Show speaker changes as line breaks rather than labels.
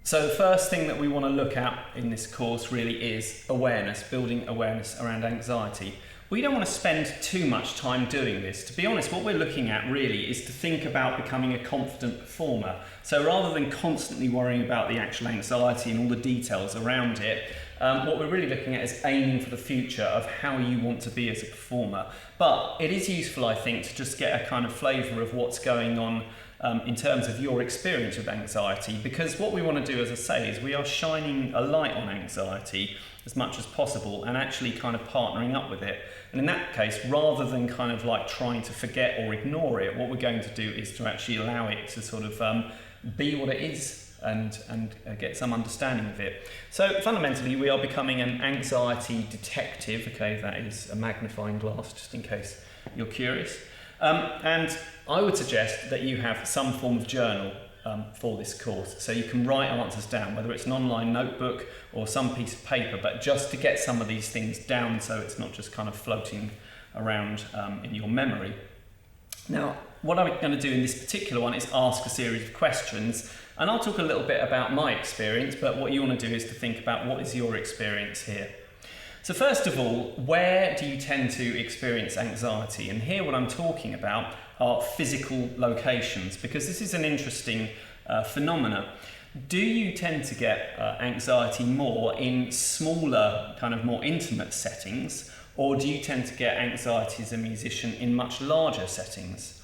So the first thing that we want to look at in this course really is awareness, building awareness around anxiety. We don't want to spend too much time doing this. To be honest, what we're looking at really is to think about becoming a confident performer. So rather than constantly worrying about the actual anxiety and all the details around it, what we're really looking at is aiming for the future of how you want to be as a performer. But it is useful, I think, to just get a kind of flavour of what's going on in terms of your experience with anxiety, because what we want to do, as I say, is we are shining a light on anxiety as much as possible and actually kind of partnering up with it. And in that case, rather than kind of like trying to forget or ignore it, what we're going to do is to actually allow it to sort of be what it is and get some understanding of it. So fundamentally, we are becoming an anxiety detective. Okay, that is a magnifying glass, just in case you're curious. And I would suggest that you have some form of journal for this course, so you can write answers down, whether it's an online notebook or some piece of paper, but just to get some of these things down so it's not just kind of floating around in your memory. Now, what I'm going to do in this particular one is ask a series of questions, and I'll talk a little bit about my experience, but what you want to do is to think about what is your experience here. So first of all, where do you tend to experience anxiety? And here what I'm talking about are physical locations, because this is an interesting phenomena. Do you tend to get anxiety more in smaller, kind of more intimate settings, or do you tend to get anxiety as a musician in much larger settings?